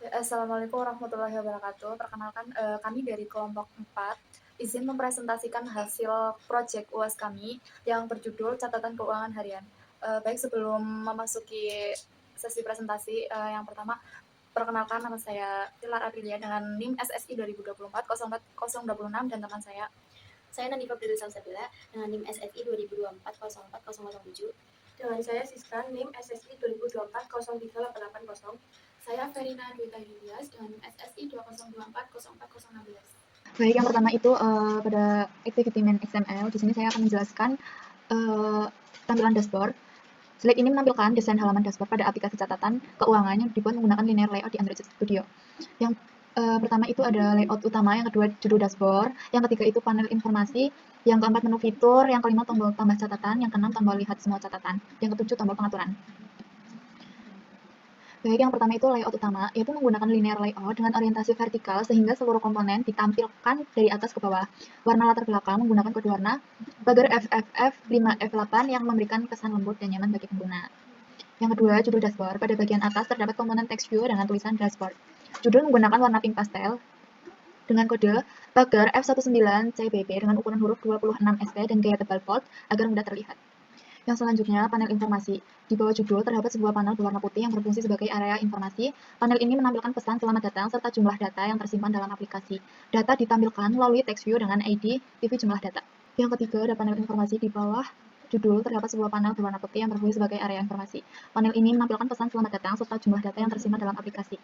Assalamualaikum warahmatullahi wabarakatuh. Perkenalkan, kami dari kelompok 4 izin mempresentasikan hasil proyek UAS kami yang berjudul Catatan Keuangan Harian. Baik, sebelum memasuki sesi presentasi, yang pertama, perkenalkan nama saya Tilar Aprilia dengan NIM SSI 2024 04026 dan teman saya Nandika Prilly Salsabila dengan NIM SSI 2024 04047. Dengan saya Siska NIM SSI 2024 03880. Saya Verina Dwita Yulias dengan NIM SSI 2024 04016. Baik, yang pertama itu pada activity main XML. Di sini saya akan menjelaskan tampilan dashboard. Slide ini menampilkan desain halaman dashboard pada aplikasi catatan keuangan yang dibuat menggunakan linear layout di Android Studio. Yang pertama itu ada layout utama, yang kedua judul dashboard, yang ketiga itu panel informasi, yang keempat menu fitur, yang kelima tombol tambah catatan, yang keenam tombol lihat semua catatan, yang ketujuh tombol pengaturan. Baik, yang pertama itu layout utama, yaitu menggunakan linear layout dengan orientasi vertikal sehingga seluruh komponen ditampilkan dari atas ke bawah. Warna latar belakang menggunakan kode warna pagar FFF5F8 yang memberikan kesan lembut dan nyaman bagi pengguna. Yang kedua, judul dashboard. Pada bagian atas terdapat komponen text view dengan tulisan dashboard. Judul menggunakan warna pink pastel dengan kode pagar F19CBB dengan ukuran huruf 26 SP dan gaya tebal bold agar mudah terlihat. Yang selanjutnya, panel informasi. Di bawah judul terdapat sebuah panel berwarna putih yang berfungsi sebagai area informasi. Panel ini menampilkan pesan selamat datang serta jumlah data yang tersimpan dalam aplikasi. Data ditampilkan melalui text view dengan ID TV jumlah data. Yang ketiga, ada panel informasi. Di bawah judul terdapat sebuah panel berwarna putih yang berfungsi sebagai area informasi. Panel ini menampilkan pesan selamat datang serta jumlah data yang tersimpan dalam aplikasi.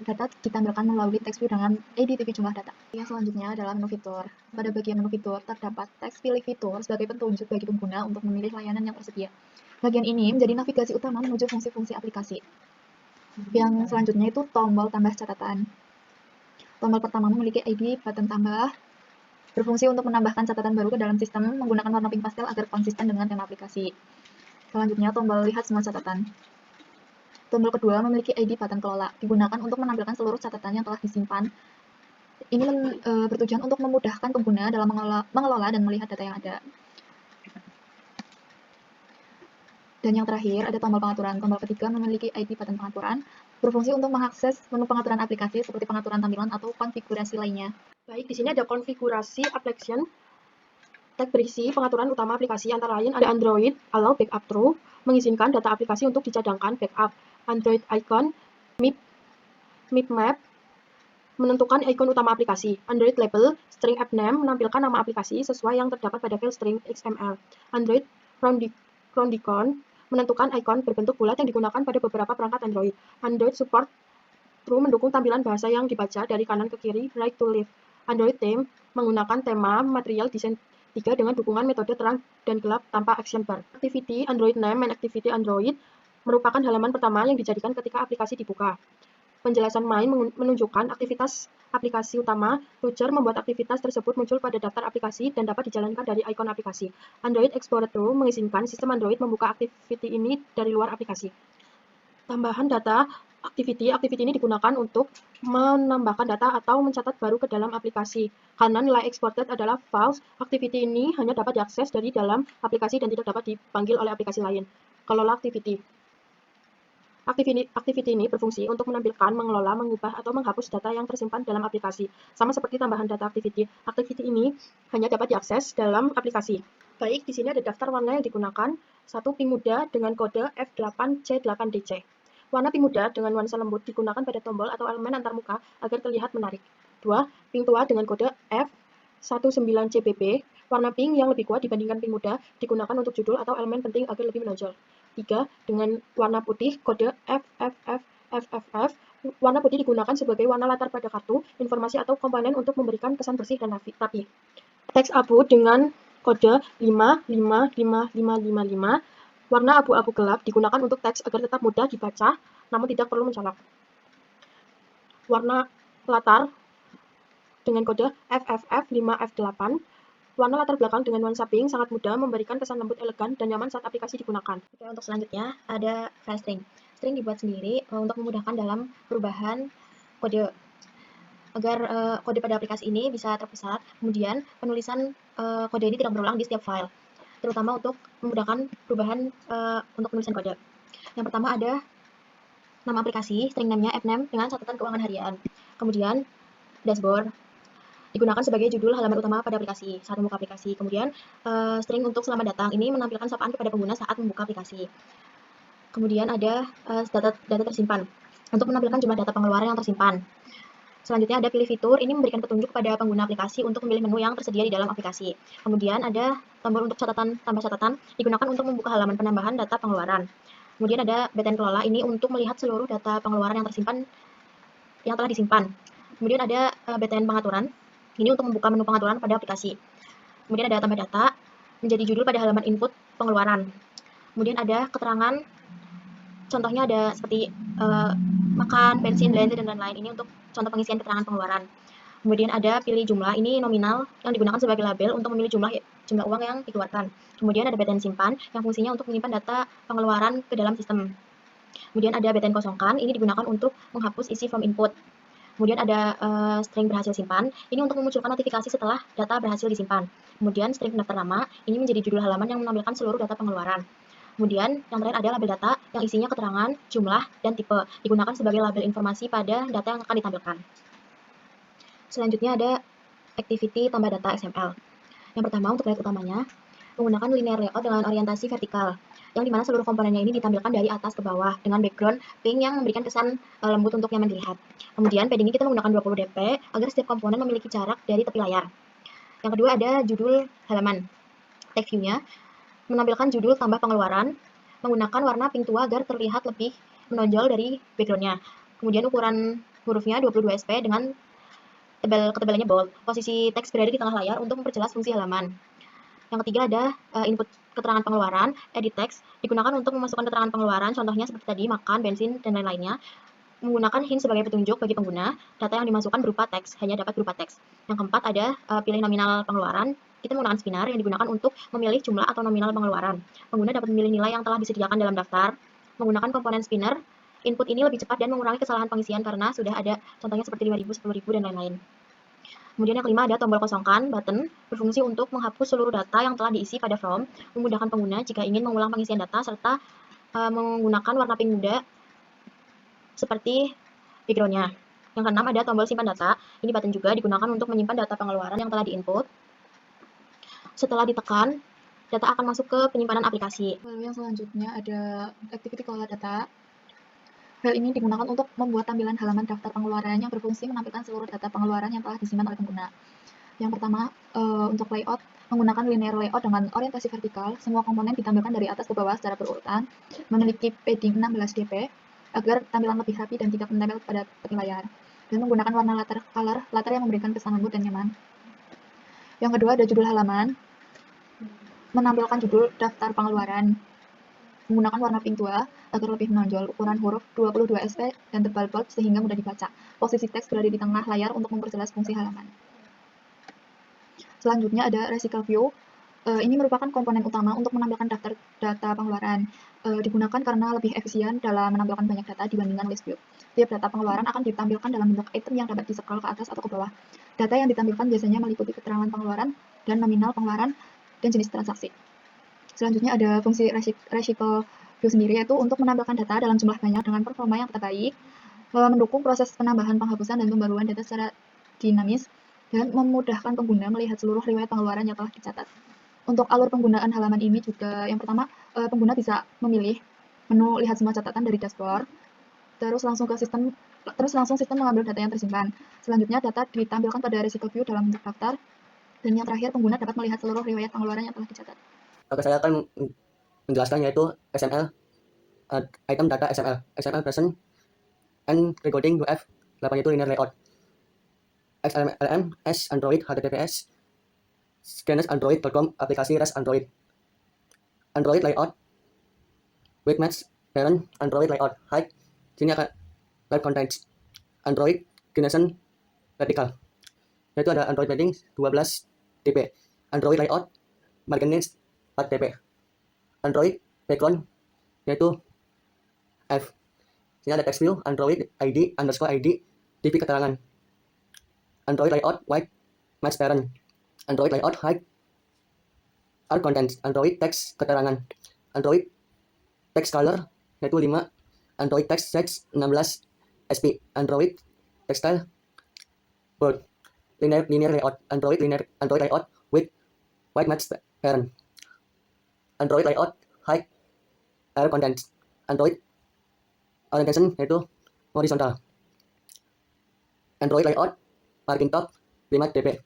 Data ditampilkan melalui text view dengan ID TV jumlah data. Yang selanjutnya adalah menu fitur. Pada bagian menu fitur terdapat teks pilih fitur sebagai petunjuk bagi pengguna untuk memilih layanan yang tersedia. Bagian ini menjadi navigasi utama menuju fungsi-fungsi aplikasi. Yang selanjutnya itu tombol tambah catatan. Tombol pertama memiliki ID button tambah, berfungsi untuk menambahkan catatan baru ke dalam sistem menggunakan warna pink pastel agar konsisten dengan tema aplikasi. Selanjutnya, tombol lihat semua catatan. Tombol kedua memiliki ID button kelola, digunakan untuk menampilkan seluruh catatan yang telah disimpan. Ini bertujuan untuk memudahkan pengguna dalam mengelola dan melihat data yang ada. Dan yang terakhir, ada tombol pengaturan. Tombol ketiga memiliki ID button pengaturan, berfungsi untuk mengakses menu pengaturan aplikasi seperti pengaturan tampilan atau konfigurasi lainnya. Baik, di sini ada konfigurasi application. Tag berisi pengaturan utama aplikasi antara lain ada Android, allow backup true, mengizinkan data aplikasi untuk dicadangkan backup, Android icon, mip map, menentukan ikon utama aplikasi, Android label, string app name, menampilkan nama aplikasi sesuai yang terdapat pada file string XML, Android roundicon, menentukan ikon berbentuk bulat yang digunakan pada beberapa perangkat Android, Android support true mendukung tampilan bahasa yang dibaca dari kanan ke kiri, right to left, Android theme, menggunakan tema material desain 3 dengan dukungan metode terang dan gelap tanpa action bar. Activity Android name main activity Android merupakan halaman pertama yang dijadikan ketika aplikasi dibuka. Penjelasan main menunjukkan aktivitas aplikasi utama. Launcher membuat aktivitas tersebut muncul pada daftar aplikasi dan dapat dijalankan dari ikon aplikasi. Android Explorer mengizinkan sistem Android membuka aktiviti ini dari luar aplikasi. Tambahan data activity ini digunakan untuk menambahkan data atau mencatat baru ke dalam aplikasi. Karena nilai exported adalah false, activity ini hanya dapat diakses dari dalam aplikasi dan tidak dapat dipanggil oleh aplikasi lain. Kelola activity. Activity ini berfungsi untuk menampilkan, mengelola, mengubah, atau menghapus data yang tersimpan dalam aplikasi. Sama seperti tambahan data activity. Activity ini hanya dapat diakses dalam aplikasi. Baik, di sini ada daftar warna yang digunakan. 1. Pink muda dengan kode F8C8DC. Warna pink muda dengan nuansa lembut digunakan pada tombol atau elemen antarmuka agar terlihat menarik. 2. Pink tua dengan kode F19CBB. Warna pink yang lebih kuat dibandingkan pink muda digunakan untuk judul atau elemen penting agar lebih menonjol. 3. Dengan warna putih kode FFFFFF. Warna putih digunakan sebagai warna latar pada kartu, informasi atau komponen untuk memberikan kesan bersih dan rapi. Teks abu dengan kode 555555. Warna abu-abu gelap digunakan untuk teks agar tetap mudah dibaca, namun tidak perlu mencolok. Warna latar dengan kode FFF5F8. Warna latar belakang dengan nuansa pink sangat mudah memberikan kesan lembut, elegan, dan nyaman saat aplikasi digunakan. Oke, untuk selanjutnya ada file string. String dibuat sendiri untuk memudahkan dalam perubahan kode agar kode pada aplikasi ini bisa terpusat. Kemudian penulisan kode ini tidak berulang di setiap file, terutama untuk memudahkan perubahan untuk penulisan kode. Yang pertama ada nama aplikasi, string name-nya, app name dengan catatan keuangan harian. Kemudian dashboard digunakan sebagai judul halaman utama pada aplikasi saat membuka aplikasi. Kemudian string untuk selamat datang ini menampilkan sapaan kepada pengguna saat membuka aplikasi. Kemudian ada data tersimpan untuk menampilkan jumlah data pengeluaran yang tersimpan. Selanjutnya ada pilih fitur, ini memberikan petunjuk kepada pengguna aplikasi untuk memilih menu yang tersedia di dalam aplikasi. Kemudian ada tombol untuk tambah catatan, digunakan untuk membuka halaman penambahan data pengeluaran. Kemudian ada button kelola, ini untuk melihat seluruh data pengeluaran yang telah disimpan. Kemudian ada button pengaturan, ini untuk membuka menu pengaturan pada aplikasi. Kemudian ada tambah data, menjadi judul pada halaman input pengeluaran. Kemudian ada keterangan, contohnya ada seperti makan, bensin, belanja, dan lain-lain. Ini untuk contoh pengisian keterangan pengeluaran. Kemudian ada pilih jumlah, ini nominal yang digunakan sebagai label untuk memilih jumlah uang yang dikeluarkan. Kemudian ada button simpan yang fungsinya untuk menyimpan data pengeluaran ke dalam sistem. Kemudian ada button kosongkan, ini digunakan untuk menghapus isi form input. Kemudian ada string berhasil simpan, ini untuk memunculkan notifikasi setelah data berhasil disimpan. Kemudian string pendaftar nama, ini menjadi judul halaman yang menampilkan seluruh data pengeluaran. Kemudian yang terakhir ada label data yang isinya keterangan, jumlah, dan tipe, digunakan sebagai label informasi pada data yang akan ditampilkan. Selanjutnya ada activity tambah data XML. Yang pertama untuk layout utamanya, menggunakan linear layout dengan orientasi vertikal, yang dimana seluruh komponennya ini ditampilkan dari atas ke bawah dengan background pink yang memberikan kesan lembut untuk nyaman dilihat. Kemudian padding ini kita menggunakan 20 dp agar setiap komponen memiliki jarak dari tepi layar. Yang kedua ada judul halaman. Text view-nya menampilkan judul tambah pengeluaran menggunakan warna pink tua agar terlihat lebih menonjol dari background-nya. Kemudian ukuran hurufnya 22 sp dengan ketebalannya bold. Posisi teks berada di tengah layar untuk memperjelas fungsi halaman. Yang ketiga ada input keterangan pengeluaran, edit text, digunakan untuk memasukkan keterangan pengeluaran, contohnya seperti tadi, makan, bensin, dan lain-lainnya. Menggunakan hint sebagai petunjuk bagi pengguna, data yang dimasukkan berupa teks, hanya dapat berupa teks. Yang keempat ada pilih nominal pengeluaran, kita menggunakan spinner yang digunakan untuk memilih jumlah atau nominal pengeluaran. Pengguna dapat memilih nilai yang telah disediakan dalam daftar. Menggunakan komponen spinner, input ini lebih cepat dan mengurangi kesalahan pengisian karena sudah ada contohnya seperti 5.000, 10.000, dan lain-lain. Kemudian yang kelima ada tombol kosongkan, button, berfungsi untuk menghapus seluruh data yang telah diisi pada form, memudahkan pengguna jika ingin mengulang pengisian data, serta menggunakan warna pink muda seperti background-nya. Yang keenam ada tombol simpan data, ini button juga digunakan untuk menyimpan data pengeluaran yang telah diinput. Setelah ditekan, data akan masuk ke penyimpanan aplikasi. Lalu yang selanjutnya ada activity kelola data. File ini digunakan untuk membuat tampilan halaman daftar pengeluaran yang berfungsi menampilkan seluruh data pengeluaran yang telah disimpan oleh pengguna. Yang pertama, untuk layout, menggunakan linear layout dengan orientasi vertikal, semua komponen ditampilkan dari atas ke bawah secara berurutan, memiliki padding 16 dp, agar tampilan lebih rapi dan tidak menempel pada tepi layar. Dan menggunakan warna latar yang memberikan kesan lembut dan nyaman. Yang kedua ada judul halaman, menampilkan judul daftar pengeluaran, menggunakan warna pink tua agar lebih menonjol, ukuran huruf 22 sp dan tebal bold sehingga mudah dibaca. Posisi teks berada di tengah layar untuk memperjelas fungsi halaman. Selanjutnya ada recycle view. Ini merupakan komponen utama untuk menampilkan daftar data pengeluaran. Digunakan karena lebih efisien dalam menampilkan banyak data dibandingkan list view. Tiap data pengeluaran akan ditampilkan dalam bentuk item yang dapat di-scroll ke atas atau ke bawah. Data yang ditampilkan biasanya meliputi keterangan pengeluaran dan nominal pengeluaran dan jenis transaksi. Selanjutnya ada fungsi recycle view sendiri, yaitu untuk menampilkan data dalam jumlah banyak dengan performa yang terbaik, mendukung proses penambahan, penghapusan, dan pembaruan data secara dinamis, dan memudahkan pengguna melihat seluruh riwayat pengeluaran yang telah dicatat. Untuk alur penggunaan halaman ini juga, yang pertama, pengguna bisa memilih menu lihat semua catatan dari dashboard, terus langsung sistem mengambil data yang tersimpan. Selanjutnya data ditampilkan pada recycle view dalam bentuk daftar, dan yang terakhir pengguna dapat melihat seluruh riwayat pengeluaran yang telah dicatat. Oke, saya akan menjelaskan yaitu XML, item data XML present and recording UF 8 itu linear layout. XLM S Android HTTPS scanner android.com aplikasi REST Android. Android layout with match parent Android layout height, sini akan web contents Android Kineson vertical, yaitu ada Android padding 12 dp, Android layout margins 4 dp, Android background yaitu F. Sini ada text view Android ID _ID dp keterangan, Android layout white match parent, Android layout height are contents, Android text keterangan, Android text color yaitu 5 Android Text Set 16 SP, Android Textile Bold, linear layout, Android layout with white matte parent, Android layout high air content, Android orientation yaitu horizontal, Android layout margin top 5 dp,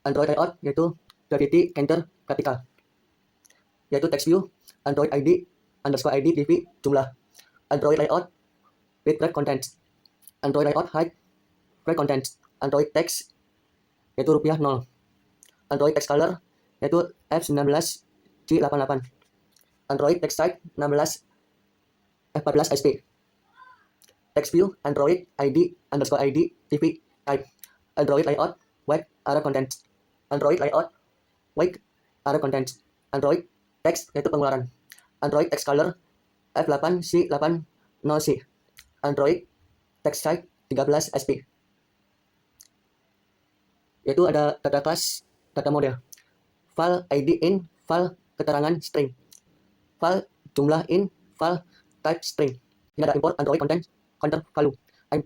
Android layout yaitu gravity center vertical, yaitu text view, Android ID underscore ID TV jumlah, Android layout with red content, Android layout high red content, Android text yaitu rupiah 0, Android text color yaitu F19G88, Android text type 16 F14 SP, text view, Android ID underscore ID TV type, Android layout white arrow content, Android layout white arrow content, Android text yaitu pengeluaran, Android text color F8C80C, Android text type 13 SP, yaitu ada data kelas, data model, file ID in, file keterangan string, file jumlah in, file type string. Ini ada import Android content value,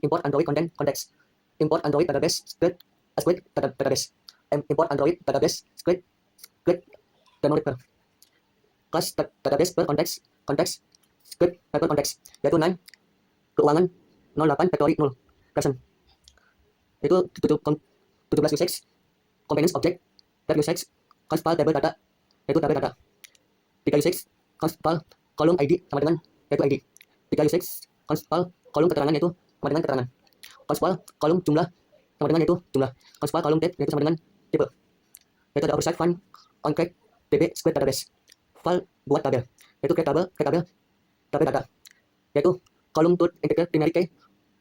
import Android content context, import Android database script database, import Android database script download class database per context script per context, yaitu 9 keuangan 08 factory 0 person, itu 17 usage components object tab usage const file table data yaitu table data, 3 usage const file kolom ID sama dengan yaitu ID, 3 usage const file kolom keterangan yaitu sama dengan keterangan, const file kolom jumlah sama dengan yaitu jumlah, const file kolom type yaitu sama dengan tipe, yaitu ada oversight fund on create db square database, file buat tabel yaitu create tabel data, yaitu kolom to integrate binary key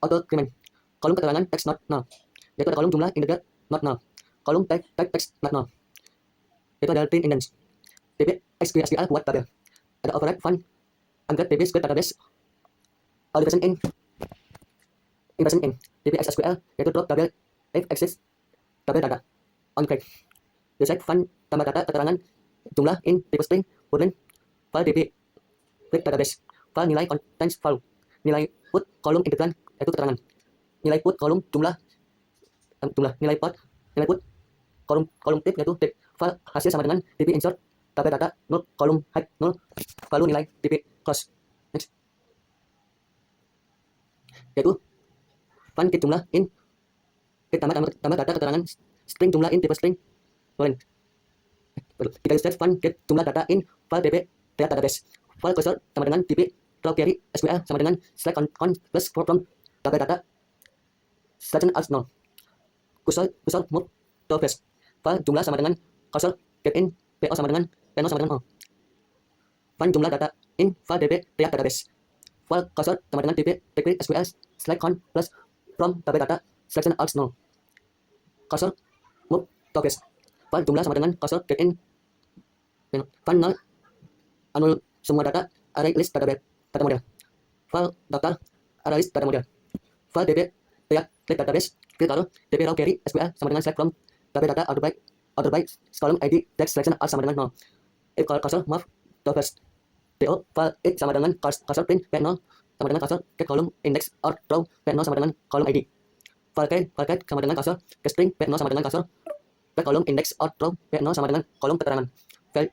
auto increment, kolom keterangan text not null, yaitu ada kolom jumlah integer not null, kolom type text not null, yaitu ada print indents, db SQL buat tabel, ada override fund angkat db square database orientation in db SQL yaitu drop tabel if access tabel data on create, reset fund tambah data keterangan jumlah in type string boolean, file db click database, file nilai contents value, nilai put kolom integran yaitu keterangan, nilai put kolom jumlah nilai put kolom tip yaitu tip, file hasil sama dengan db insert tabel data 0 kolom height 0 value nilai db close. Next, yaitu fund get jumlah in get tambah data keterangan string jumlah in type string boolean, kita use fund get jumlah data in file db database, file cursor sama dengan db draw query SQL sama dengan select con plus from tabel data selection as 0, cursor move to base, file jumlah sama dengan cursor get in PO sama dengan PO sama dengan 0, file jumlah data in file db database, file cursor sama dengan db query SQL select con plus from tabel data selection as 0, cursor move to base, file jumlah sama dengan cursor get in file 0 anul semua data array list data model, file daftar array list data model, file db database filter db raw query SQL sama dengan select from tabel data order by column ID text selection as sama dengan 0, if cursor move to base do file it sama dengan cursor print p0 sama dengan cursor get column index or row p0 sama dengan column ID, file get sama dengan cursor get string p0 sama dengan cursor get column index or row p0 sama dengan kolom keterangan, file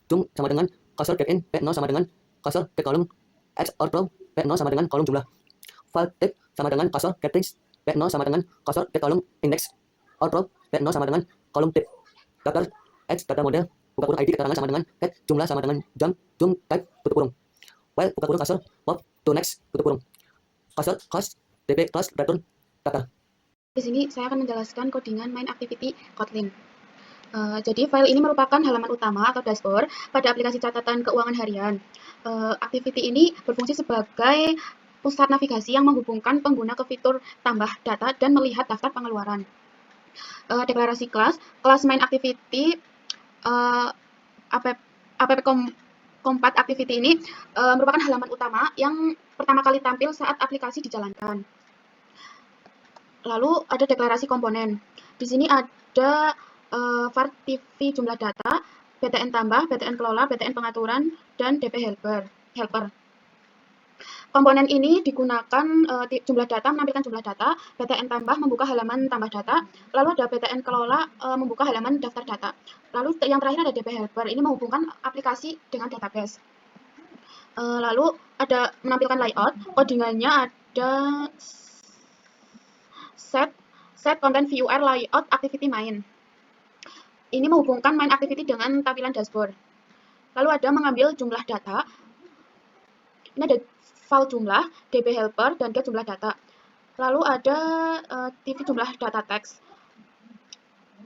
zoom sama dengan cursor get in p0 sama dengan cursor get column x or row p0 sama dengan kolom jumlah, file tip sama dengan cursor get strings p0 sama dengan cursor get column index or row p0 sama dengan kolom tip, daftar x data model buka kurung ID keterangan sama dengan get jumlah sama dengan zoom type tutup kurung, while buka kurung cursor move to next tutup kurung, cursor class db class return data. Di sini saya akan menjelaskan codingan main activity Kotlin. Jadi file ini merupakan halaman utama atau dashboard pada aplikasi catatan keuangan harian. Activity ini berfungsi sebagai pusat navigasi yang menghubungkan pengguna ke fitur tambah data dan melihat daftar pengeluaran. Deklarasi kelas main activity app activity ini merupakan halaman utama yang pertama kali tampil saat aplikasi dijalankan. Lalu ada deklarasi komponen. Di sini ada var TV jumlah data, BTN tambah, BTN kelola, BTN pengaturan, dan DP helper. Komponen ini digunakan jumlah data, menampilkan jumlah data, btn tambah membuka halaman tambah data, lalu ada btn kelola membuka halaman daftar data. Lalu yang terakhir ada db helper, ini menghubungkan aplikasi dengan database. Lalu ada menampilkan layout, codingannya ada set content viewer layout activity main. Ini menghubungkan main activity dengan tampilan dashboard. Lalu ada mengambil jumlah data. Ini ada file jumlah, db helper, dan get jumlah data. Lalu ada tv jumlah data teks.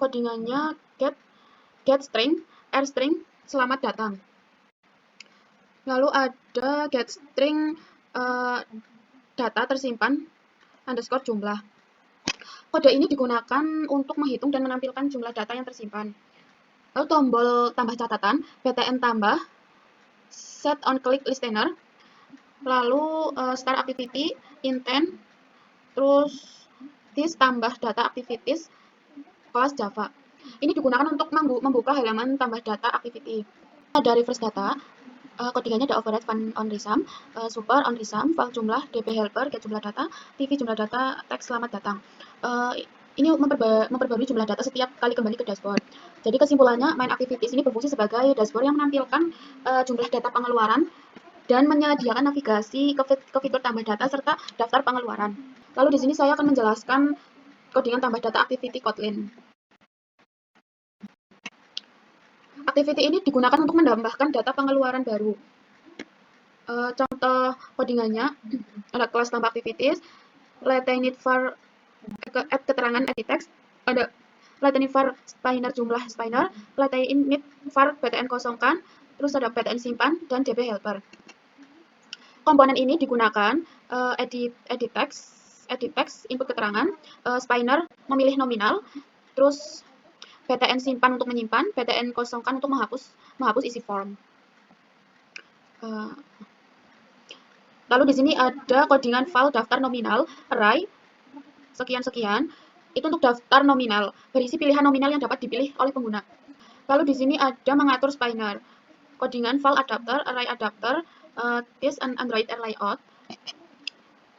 Codingannya get string, string, selamat datang. Lalu ada get string data tersimpan underscore jumlah. Kode ini digunakan untuk menghitung dan menampilkan jumlah data yang tersimpan. Lalu tombol tambah catatan, btn tambah, set on click listener, lalu start activity, intent, terus this tambah data activities, kelas Java. Ini digunakan untuk membuka halaman tambah data activity. Ada reverse data, codingannya ada override fun on resum, super on resum, file jumlah, db helper, get jumlah data, tv jumlah data, teks selamat datang. Ini memperbarui jumlah data setiap kali kembali ke dashboard. Jadi kesimpulannya, main activities ini berfungsi sebagai dashboard yang menampilkan jumlah data pengeluaran dan menyediakan navigasi ke fitur tambah data serta daftar pengeluaran. Lalu di sini saya akan menjelaskan codingan tambah data activity Kotlin. Activity ini digunakan untuk menambahkan data pengeluaran baru. Contoh codingannya ada kelas tambah activities, latent var add keterangan edit text, ada latent var spinner jumlah spinner, latent var btn kosongkan, terus ada btn simpan dan db helper. Komponen ini digunakan edit text, input keterangan, spinner memilih nominal, terus btn simpan untuk menyimpan, btn kosongkan untuk menghapus isi form. Lalu di sini ada codingan file daftar nominal array sekian-sekian. Itu untuk daftar nominal, berisi pilihan nominal yang dapat dipilih oleh pengguna. Lalu di sini ada mengatur spinner, codingan file adapter, array adapter, this and Android layout.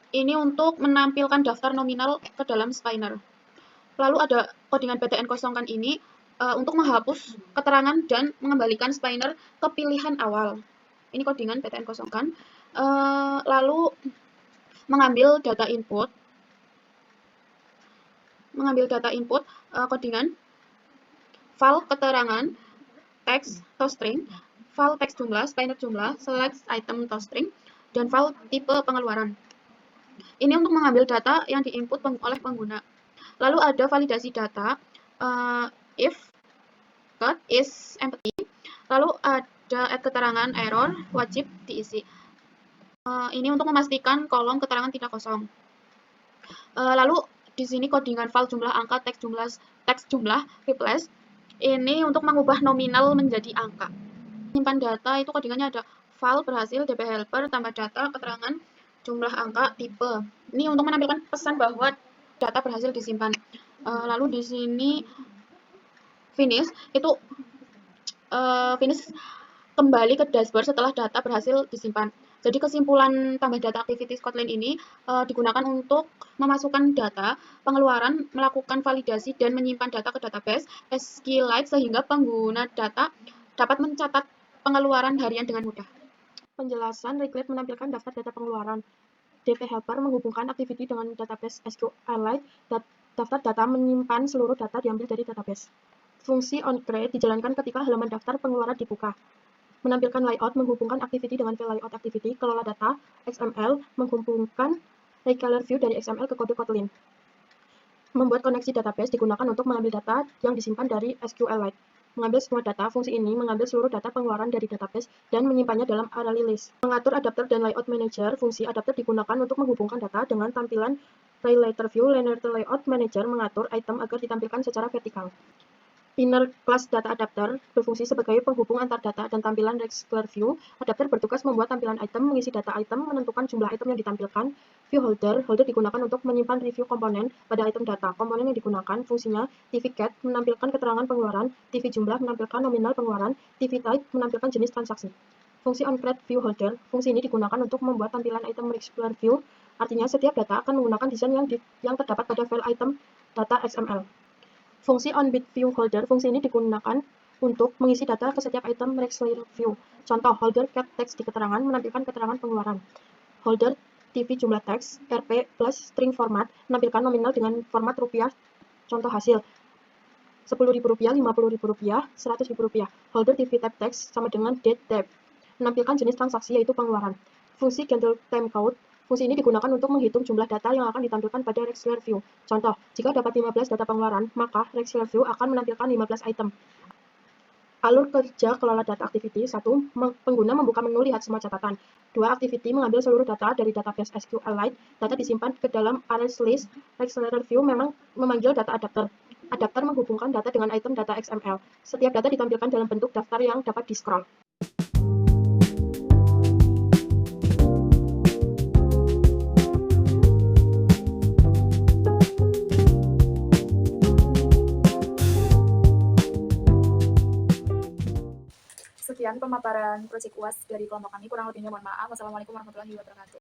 Ini untuk menampilkan daftar nominal ke dalam spinner. Lalu ada codingan btn kosongkan ini untuk menghapus keterangan dan mengembalikan spinner ke pilihan awal. Ini codingan btn kosongkan. Lalu mengambil data input, codingan file keterangan teks toString, file teks jumlah, spinner jumlah, select item toString, dan file tipe pengeluaran. Ini untuk mengambil data yang diinput oleh pengguna. Lalu ada validasi data, if code is empty, lalu ada add keterangan error, wajib diisi. Ini untuk memastikan kolom keterangan tidak kosong. Lalu di sini codingan file jumlah angka, teks jumlah, replace. Ini untuk mengubah nominal menjadi angka. Simpan data itu codingannya ada file berhasil, db helper, tambah data, keterangan, jumlah angka, tipe. Ini untuk menampilkan pesan bahwa data berhasil disimpan. Lalu di sini finish, itu finish kembali ke dashboard setelah data berhasil disimpan. Jadi kesimpulan tambah data activities Kotlin ini digunakan untuk memasukkan data, pengeluaran, melakukan validasi, dan menyimpan data ke database SQLite sehingga pengguna data dapat mencatat pengeluaran harian dengan mudah. Penjelasan, Reglet menampilkan daftar data pengeluaran. db helper menghubungkan activity dengan database SQLite. Daftar data menyimpan seluruh data diambil dari database. Fungsi onCreate dijalankan ketika halaman daftar pengeluaran dibuka. Menampilkan layout menghubungkan activity dengan file layout activity, kelola data, XML, menghubungkan regular view dari XML ke kode Kotlin. Membuat koneksi database digunakan untuk mengambil data yang disimpan dari SQLite. Mengambil semua data, fungsi ini mengambil seluruh data pengeluaran dari database dan menyimpannya dalam array list. Mengatur adapter dan layout manager, fungsi adapter digunakan untuk menghubungkan data dengan tampilan Highlighter View. Linear Layout Manager mengatur item agar ditampilkan secara vertikal. Inner Class Data Adapter berfungsi sebagai penghubung antar data dan tampilan Regular View. Adapter bertugas membuat tampilan item, mengisi data item, menentukan jumlah item yang ditampilkan. View Holder digunakan untuk menyimpan review komponen pada item data. Komponen yang digunakan fungsinya TV Get menampilkan keterangan pengeluaran, TV Jumlah menampilkan nominal pengeluaran, TV Type menampilkan jenis transaksi. Fungsi onCreate-ViewHolder. Fungsi ini digunakan untuk membuat tampilan item Regular View, artinya setiap data akan menggunakan desain yang terdapat pada file item data XML. Fungsi onBitViewHolder. Fungsi ini digunakan untuk mengisi data ke setiap item Regular View. Contoh, holder cat text di keterangan menampilkan keterangan pengeluaran. Holder TV jumlah teks, RP plus string format, menampilkan nominal dengan format rupiah. Contoh hasil, Rp10.000, Rp50.000, Rp100.000. Holder TV tab text sama dengan date tab, menampilkan jenis transaksi yaitu pengeluaran. Fungsi Candle Timecode. Fungsi ini digunakan untuk menghitung jumlah data yang akan ditampilkan pada Regular View. Contoh, jika dapat 15 data pengeluaran, maka Regular View akan menampilkan 15 item. Alur kerja kelola data activity. 1. Pengguna membuka menu lihat semua catatan. 2. Activity mengambil seluruh data dari database SQLite. Data disimpan ke dalam arrays list. Regular View memang memanggil data adapter. Adapter menghubungkan data dengan item data XML. Setiap data ditampilkan dalam bentuk daftar yang dapat di-scroll. Sekian pemaparan proyek UAS dari kelompok kami, kurang lebihnya mohon maaf. Wassalamualaikum warahmatullahi wabarakatuh.